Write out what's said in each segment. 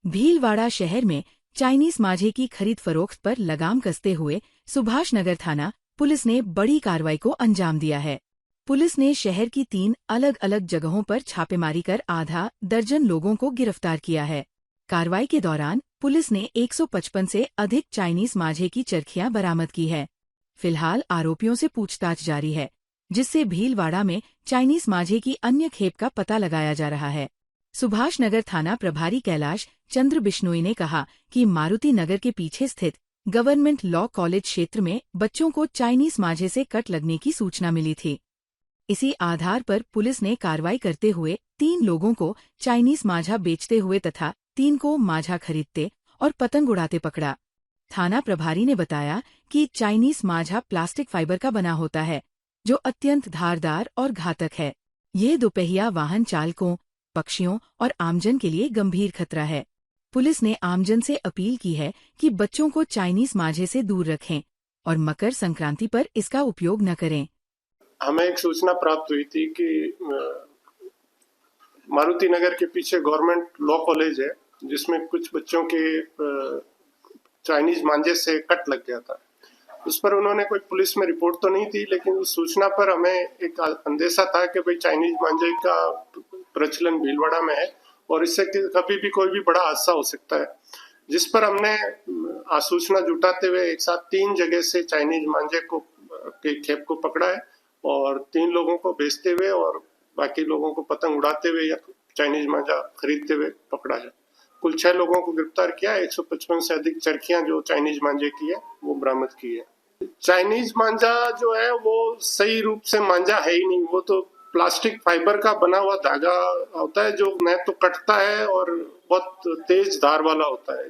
भीलवाड़ा शहर में चाइनीज माझे की खरीद फरोख्त पर लगाम कसते हुए सुभाष नगर थाना पुलिस ने बड़ी कार्रवाई को अंजाम दिया है। पुलिस ने शहर की 3 अलग अलग जगहों पर छापेमारी कर आधा दर्जन लोगों को गिरफ्तार किया है। कार्रवाई के दौरान पुलिस ने 155 से अधिक चाइनीज माझे की चरखियां बरामद की है। फिलहाल आरोपियों से पूछताछ जारी है, जिससे भीलवाड़ा में चाइनीज माझे की अन्य खेप का पता लगाया जा रहा है। सुभाष नगर थाना प्रभारी कैलाश चंद्र बिश्नोई ने कहा कि मारुति नगर के पीछे स्थित गवर्नमेंट लॉ कॉलेज क्षेत्र में बच्चों को चाइनीज माझे से कट लगने की सूचना मिली थी। इसी आधार पर पुलिस ने कार्रवाई करते हुए 3 लोगों को चाइनीज माझा बेचते हुए तथा 3 को माझा खरीदते और पतंग उड़ाते पकड़ा। थाना प्रभारी ने बताया कि चाइनीज माझा प्लास्टिक फाइबर का बना होता है, जो अत्यंत धारदार और घातक है। ये दोपहिया वाहन चालकों, पक्षियों और आमजन के लिए गंभीर खतरा है। पुलिस ने आमजन से अपील की है कि बच्चों को चाइनीज माझे से दूर रखें और मकर संक्रांति पर इसका उपयोग न करें। हमें एक सूचना प्राप्त हुई थी कि मारुति नगर के पीछे गवर्नमेंट लॉ कॉलेज है, जिसमें कुछ बच्चों के चाइनीज मांझे से कट लग गया था। उस पर उन्होंने कोई पुलिस में रिपोर्ट तो नहीं दी, लेकिन उस सूचना पर हमें एक अंदेशा था कि भाई चाइनीज मांझे का प्रचलन भीलवाड़ा में है और इससे कभी भी कोई भी बड़ा हादसा हो सकता है, जिस पर हमने सूचना जुटाते हुए एक साथ 3 जगह से चाइनीज मांझे के खेप को पकड़ा है और 3 लोगों को बेचते हुए और बाकी लोगों को पतंग उड़ाते हुए या चाइनीज मांझा खरीदते हुए पकड़ा है। कुल 6 लोगों को गिरफ्तार किया। 155 से अधिक चरखियां जो चाइनीज मांझे की है वो बरामद की है। चाइनीज मांझा जो है वो सही रूप से मांझा है ही नहीं, वो तो प्लास्टिक फाइबर का बना हुआ धागा होता है, जो न तो कटता है और बहुत तेज धार वाला होता है।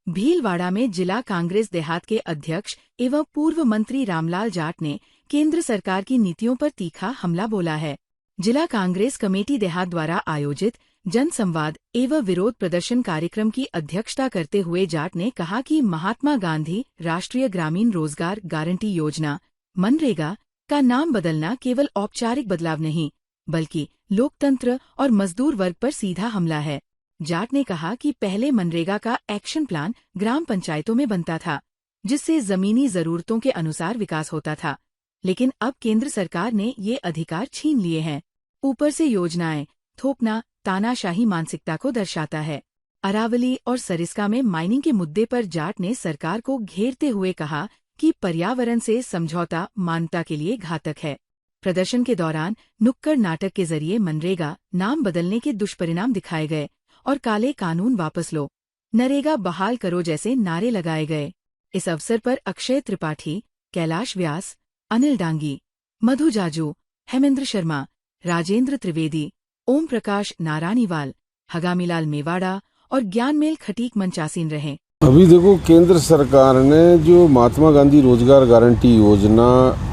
भीलवाड़ा में जिला कांग्रेस देहात के अध्यक्ष एवं पूर्व मंत्री रामलाल जाट ने केंद्र सरकार की नीतियों पर तीखा हमला बोला है। जिला कांग्रेस कमेटी देहात द्वारा आयोजित जन संवाद एवं विरोध प्रदर्शन कार्यक्रम की अध्यक्षता करते हुए जाट ने कहा कि महात्मा गांधी राष्ट्रीय ग्रामीण रोजगार गारंटी योजना मनरेगा का नाम बदलना केवल औपचारिक बदलाव नहीं, बल्कि लोकतंत्र और मजदूर वर्ग पर सीधा हमला है। जाट ने कहा कि पहले मनरेगा का एक्शन प्लान ग्राम पंचायतों में बनता था, जिससे जमीनी जरूरतों के अनुसार विकास होता था, लेकिन अब केंद्र सरकार ने ये अधिकार छीन लिए हैं। ऊपर से योजनाएं थोपना तानाशाही मानसिकता को दर्शाता है। अरावली और सरिस्का में माइनिंग के मुद्दे पर जाट ने सरकार को घेरते हुए कहा कि पर्यावरण से समझौता मानवता के लिए घातक है। प्रदर्शन के दौरान नुक्कड़ नाटक के जरिए मनरेगा नाम बदलने के दुष्परिणाम दिखाए गए और काले कानून वापस लो, नरेगा बहाल करो जैसे नारे लगाए गए। इस अवसर पर अक्षय त्रिपाठी, कैलाश व्यास, अनिल डांगी, मधु जाजू, हेमेंद्र शर्मा, राजेंद्र त्रिवेदी, ओम प्रकाश नारानीवाल, हगामीलाल मेवाड़ा और ज्ञानमेल खटीक मंचासीन रहे। अभी देखो, केंद्र सरकार ने जो महात्मा गांधी रोजगार गारंटी योजना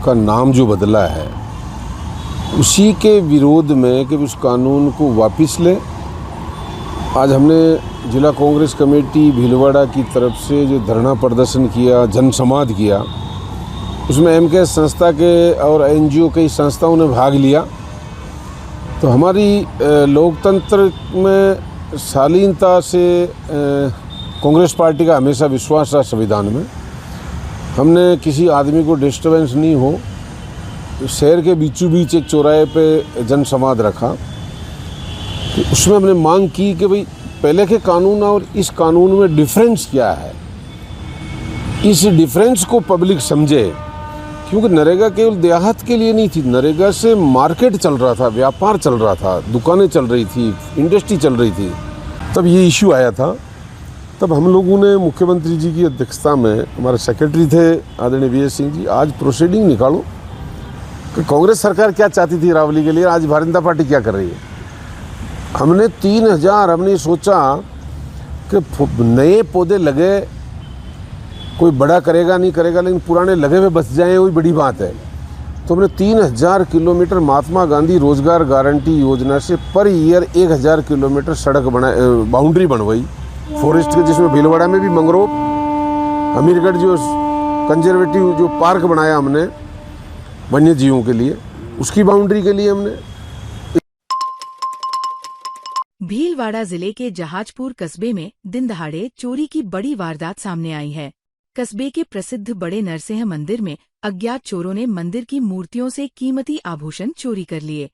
का नाम जो बदला है, उसी के विरोध में कि उस कानून को वापस ले, आज हमने जिला कांग्रेस कमेटी भीलवाड़ा की तरफ से जो धरना प्रदर्शन किया, जनसंवाद किया, उसमें एमकेएस संस्था के और एनजीओ कई संस्थाओं ने भाग लिया। तो हमारी लोकतंत्र में शालीनता से कांग्रेस पार्टी का हमेशा विश्वास रहा संविधान में। हमने किसी आदमी को डिस्टर्बेंस नहीं हो, शहर के बीचों बीच एक चौराहे पे जनसंवाद रखा। तो उसमें हमने मांग की कि भाई पहले के कानून और इस कानून में डिफरेंस क्या है, इस डिफरेंस को पब्लिक समझे, क्योंकि नरेगा केवल देहात के लिए नहीं थी। नरेगा से मार्केट चल रहा था, व्यापार चल रहा था, दुकानें चल रही थी, इंडस्ट्री चल रही थी। तब ये इश्यू आया था। तब हम लोगों ने मुख्यमंत्री जी की अध्यक्षता में, हमारे सेक्रेटरी थे आदरणीय वीएस सिंह जी, आज प्रोसीडिंग निकालो कि कांग्रेस सरकार क्या चाहती थी रावली के लिए, आज भारतीय जनता पार्टी क्या कर रही है। हमने 3000 हमने सोचा कि नए पौधे लगे, कोई बड़ा करेगा नहीं करेगा, लेकिन पुराने लगे हुए बच जाएं, वही बड़ी बात है। तो हमने 3000 किलोमीटर महात्मा गांधी रोजगार गारंटी योजना से पर ईयर 1000 किलोमीटर सड़क बाउंड्री बनवाई फॉरेस्ट के, जिसमें भीलवाड़ा में भी मंगरोप, हमीरगढ़ जो कंजर्वेटिव जो पार्क बनाया हमने वन्य जीवों के लिए, उसकी बाउंड्री के लिए हमने। भीलवाड़ा जिले के जहाजपुर कस्बे में दिन दहाड़े चोरी की बड़ी वारदात सामने आई है। कस्बे के प्रसिद्ध बड़े नरसिंह मंदिर में अज्ञात चोरों ने मंदिर की मूर्तियों से कीमती आभूषण चोरी कर लिए।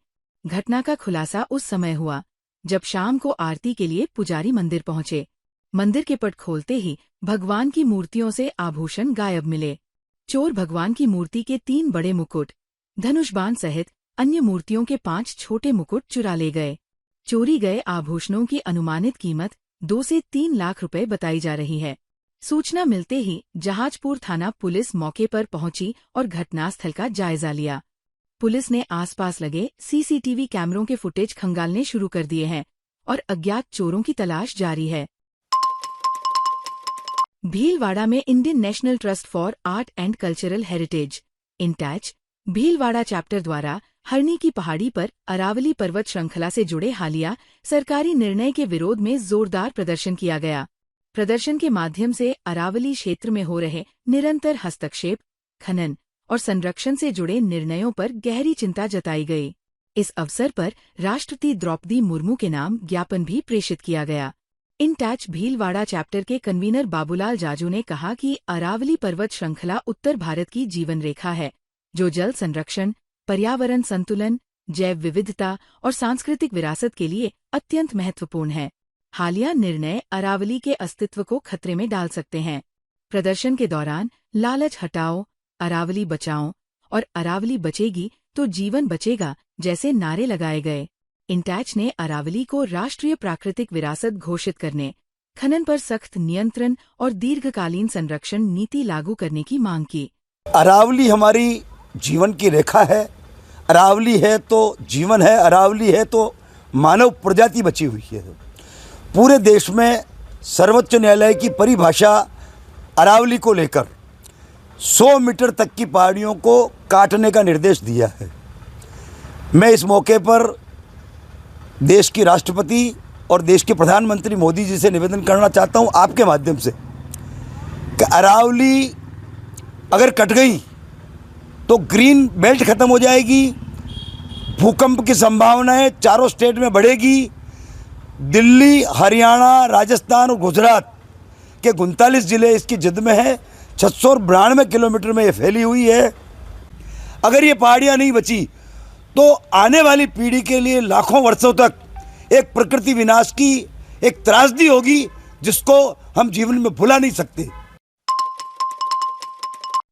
घटना का खुलासा उस समय हुआ जब शाम को आरती के लिए पुजारी मंदिर पहुंचे। मंदिर के पट खोलते ही भगवान की मूर्तियों से आभूषण गायब मिले। चोर भगवान की मूर्ति के 3 बड़े मुकुट, धनुष बाण सहित अन्य मूर्तियों के 5 छोटे मुकुट चुरा ले गए। चोरी गए आभूषणों की अनुमानित कीमत 2 से 3 लाख रुपए बताई जा रही है। सूचना मिलते ही जहाजपुर थाना पुलिस मौके पर पहुंची और घटनास्थल का जायजा लिया। पुलिस ने आसपास लगे सीसीटीवी कैमरों के फुटेज खंगालने शुरू कर दिए हैं और अज्ञात चोरों की तलाश जारी है। भीलवाड़ा में Indian National Trust for Art and Cultural Heritage INTACH Bhilwara chapter द्वारा हरनी की पहाड़ी पर अरावली पर्वत श्रृंखला से जुड़े हालिया सरकारी निर्णय के विरोध में जोरदार प्रदर्शन किया गया। प्रदर्शन के माध्यम से अरावली क्षेत्र में हो रहे निरंतर हस्तक्षेप, खनन और संरक्षण से जुड़े निर्णयों पर गहरी चिंता जताई गई। इस अवसर पर राष्ट्रपति द्रौपदी मुर्मू के नाम ज्ञापन भी प्रेषित किया गया। इंटैच भीलवाड़ा चैप्टर के कन्वीनर बाबूलाल जाजू ने कहा कि अरावली पर्वत श्रृंखला उत्तर भारत की जीवन रेखा है, जो जल संरक्षण, पर्यावरण संतुलन, जैव विविधता और सांस्कृतिक विरासत के लिए अत्यंत महत्वपूर्ण है। हालिया निर्णय अरावली के अस्तित्व को खतरे में डाल सकते हैं। प्रदर्शन के दौरान लालच हटाओ, अरावली बचाओ और अरावली बचेगी तो जीवन बचेगा जैसे नारे लगाए गए। इंटैच ने अरावली को राष्ट्रीय प्राकृतिक विरासत घोषित करने, खनन पर सख्त नियंत्रण और दीर्घकालीन संरक्षण नीति लागू करने की मांग की। अरावली हमारी जीवन की रेखा है। अरावली है तो जीवन है, अरावली है तो मानव प्रजाति बची हुई है। पूरे देश में सर्वोच्च न्यायालय की परिभाषा अरावली को लेकर 100 मीटर तक की पहाड़ियों को काटने का निर्देश दिया है। मैं इस मौके पर देश की राष्ट्रपति और देश के प्रधानमंत्री मोदी जी से निवेदन करना चाहता हूं आपके माध्यम से कि अरावली अगर कट गई तो ग्रीन बेल्ट खत्म हो जाएगी, भूकंप की संभावनाएं चारों स्टेट में बढ़ेगी। दिल्ली, हरियाणा, राजस्थान और गुजरात के 39 जिले इसकी जद में है। 692 किलोमीटर में ये फैली हुई है। अगर ये पहाड़ियाँ नहीं बची तो आने वाली पीढ़ी के लिए लाखों वर्षों तक एक प्रकृति विनाश की एक त्रासदी होगी, जिसको हम जीवन में भुला नहीं सकते।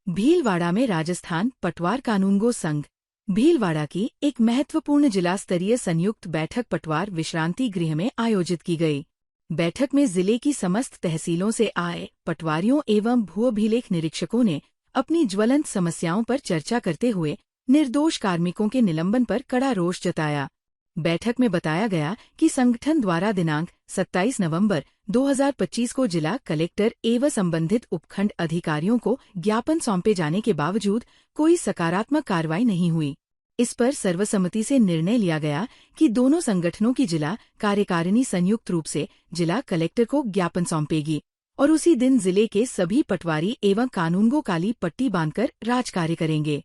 भीलवाड़ा में राजस्थान पटवार कानूनगो संघ भीलवाड़ा की एक महत्वपूर्ण जिला स्तरीय संयुक्त बैठक पटवार विश्रांति गृह में आयोजित की गई। बैठक में जिले की समस्त तहसीलों से आए पटवारियों एवं भू अभिलेख निरीक्षकों ने अपनी ज्वलंत समस्याओं पर चर्चा करते हुए निर्दोष कार्मिकों के निलंबन पर कड़ा रोष जताया। बैठक में बताया गया कि संगठन द्वारा दिनांक 27 नवंबर 2025 को जिला कलेक्टर एवं संबंधित उपखंड अधिकारियों को ज्ञापन सौंपे जाने के बावजूद कोई सकारात्मक कार्रवाई नहीं हुई। इस पर सर्वसम्मति से निर्णय लिया गया कि दोनों संगठनों की जिला कार्यकारिणी संयुक्त रूप से जिला कलेक्टर को ज्ञापन सौंपेगी और उसी दिन जिले के सभी पटवारी एवं कानूनगो काली पट्टी बांधकर राजकार्य करेंगे।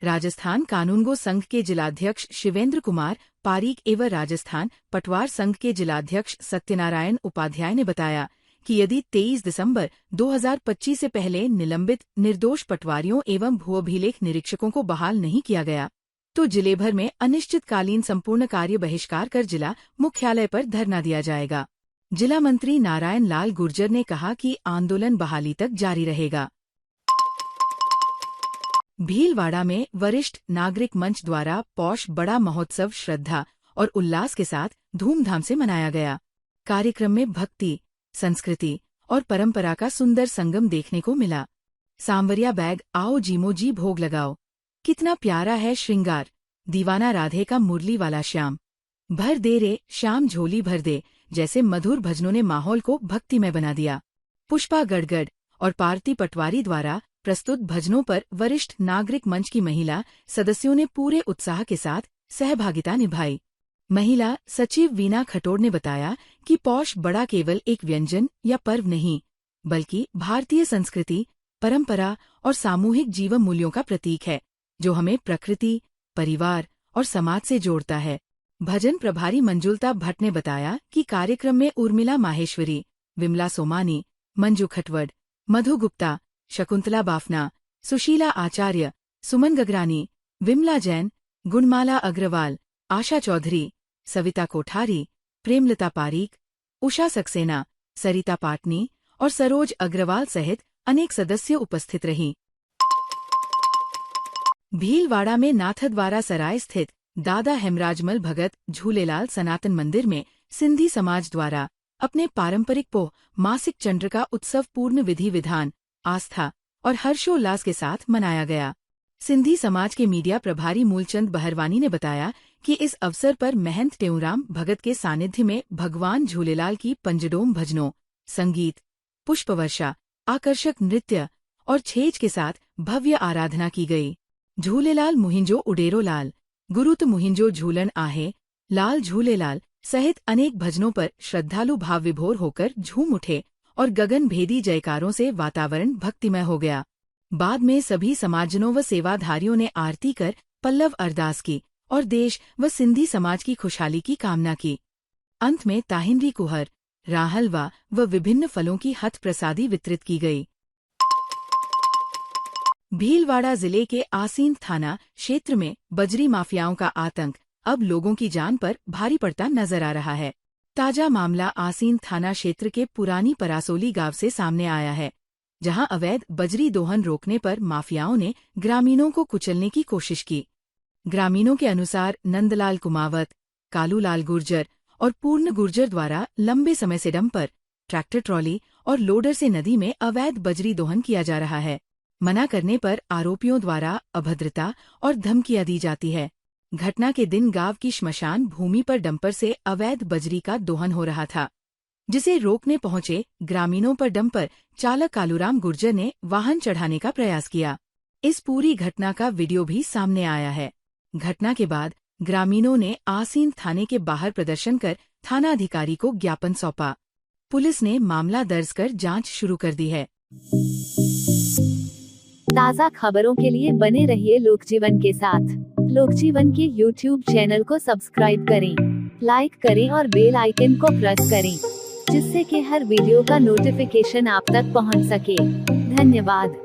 राजस्थान कानूनगो संघ के जिलाध्यक्ष शिवेंद्र कुमार पारीक एवं राजस्थान पटवार संघ के जिलाध्यक्ष सत्यनारायण उपाध्याय ने बताया कि यदि 23 दिसंबर 2025 से पहले निलंबित निर्दोष पटवारियों एवं भू अभिलेख निरीक्षकों को बहाल नहीं किया गया तो जिले भर में अनिश्चितकालीन संपूर्ण कार्य बहिष्कार कर जिला मुख्यालय पर धरना दिया जाएगा। जिला मंत्री नारायण लाल गुर्जर ने कहा कि आंदोलन बहाली तक जारी रहेगा। भीलवाड़ा में वरिष्ठ नागरिक मंच द्वारा पौष बड़ा महोत्सव श्रद्धा और उल्लास के साथ धूमधाम से मनाया गया। कार्यक्रम में भक्ति, संस्कृति और परंपरा का सुंदर संगम देखने को मिला। सांवरिया बैग आओ जीमो जी भोग लगाओ, कितना प्यारा है श्रृंगार, दीवाना राधे का मुरली वाला श्याम, भर दे रे श्याम झोली भर दे जैसे मधुर भजनों ने माहौल को भक्तिमय बना दिया। पुष्पा गड़गड़ और पार्टी पटवारी द्वारा प्रस्तुत भजनों पर वरिष्ठ नागरिक मंच की महिला सदस्यों ने पूरे उत्साह के साथ सहभागिता निभाई। महिला सचिव वीना खटोड़ ने बताया कि पौष बड़ा केवल एक व्यंजन या पर्व नहीं, बल्कि भारतीय संस्कृति, परंपरा और सामूहिक जीवन मूल्यों का प्रतीक है, जो हमें प्रकृति, परिवार और समाज से जोड़ता है। भजन प्रभारी मंजुलता भट्ट ने बताया कि कार्यक्रम में उर्मिला माहेश्वरी, विमला सोमानी, मंजू खटवड, मधु गुप्ता, शकुंतला बाफना, सुशीला आचार्य, सुमन गगरानी, विमला जैन, गुणमाला अग्रवाल, आशा चौधरी, सविता कोठारी, प्रेमलता पारीक, उषा सक्सेना, सरिता पाटनी और सरोज अग्रवाल सहित अनेक सदस्य उपस्थित रहीं। भीलवाड़ा में नाथद्वारा सराय स्थित दादा हेमराजमल भगत झूलेलाल सनातन मंदिर में सिंधी समाज द्वारा अपने पारंपरिक पोह मासिक चंद्र का उत्सव पूर्ण विधि विधान, आस्था और हर्षोल्लास के साथ मनाया गया। सिंधी समाज के मीडिया प्रभारी मूलचंद बहरवानी ने बताया कि इस अवसर पर महंत टेऊराम भगत के सानिध्य में भगवान झूलेलाल की पंजडोम भजनों, संगीत, पुष्पवर्षा, आकर्षक नृत्य और छेज के साथ भव्य आराधना की गई। झूलेलाल मुहिंजो उडेरो लाल, गुरुत मुहिंजो झूलन आहे, लाल झूलेलाल सहित अनेक भजनों पर श्रद्धालु भाव विभोर होकर झूम उठे और गगन भेदी जयकारों से वातावरण भक्तिमय हो गया। बाद में सभी समाजजनों व सेवाधारियों ने आरती कर पल्लव अरदास की और देश व सिंधी समाज की खुशहाली की कामना की। अंत में ताहिंदी कुहर, राहलवा व विभिन्न फलों की हथ प्रसादी वितरित की गई। भीलवाड़ा जिले के आसीन थाना क्षेत्र में बजरी माफियाओं का आतंक अब लोगों की जान पर भारी पड़ता नजर आ रहा है। ताजा मामला आसीन थाना क्षेत्र के पुरानी परासोली गांव से सामने आया है, जहां अवैध बजरी दोहन रोकने पर माफियाओं ने ग्रामीणों को कुचलने की कोशिश की। ग्रामीणों के अनुसार नंदलाल कुमावत, कालूलाल गुर्जर और पूर्ण गुर्जर द्वारा लंबे समय से डंपर, ट्रैक्टर ट्रॉली और लोडर से नदी में अवैध बजरी दोहन किया जा रहा है। मना करने पर आरोपियों द्वारा अभद्रता और धमकियां दी जाती है। घटना के दिन गांव की श्मशान भूमि पर डंपर से अवैध बजरी का दोहन हो रहा था, जिसे रोकने पहुंचे ग्रामीणों पर डंपर चालक कालूराम गुर्जर ने वाहन चढ़ाने का प्रयास किया। इस पूरी घटना का वीडियो भी सामने आया है। घटना के बाद ग्रामीणों ने आसीन थाने के बाहर प्रदर्शन कर थाना अधिकारी को ज्ञापन सौंपा। पुलिस ने मामला दर्ज कर जांच शुरू कर दी है। ताज़ा खबरों के लिए बने रहिए लोकजीवन के साथ। लोकजीवन के YouTube चैनल को सब्सक्राइब करें, लाइक करें और बेल आइकन को प्रेस करें, जिससे कि हर वीडियो का नोटिफिकेशन आप तक पहुंच सके। धन्यवाद।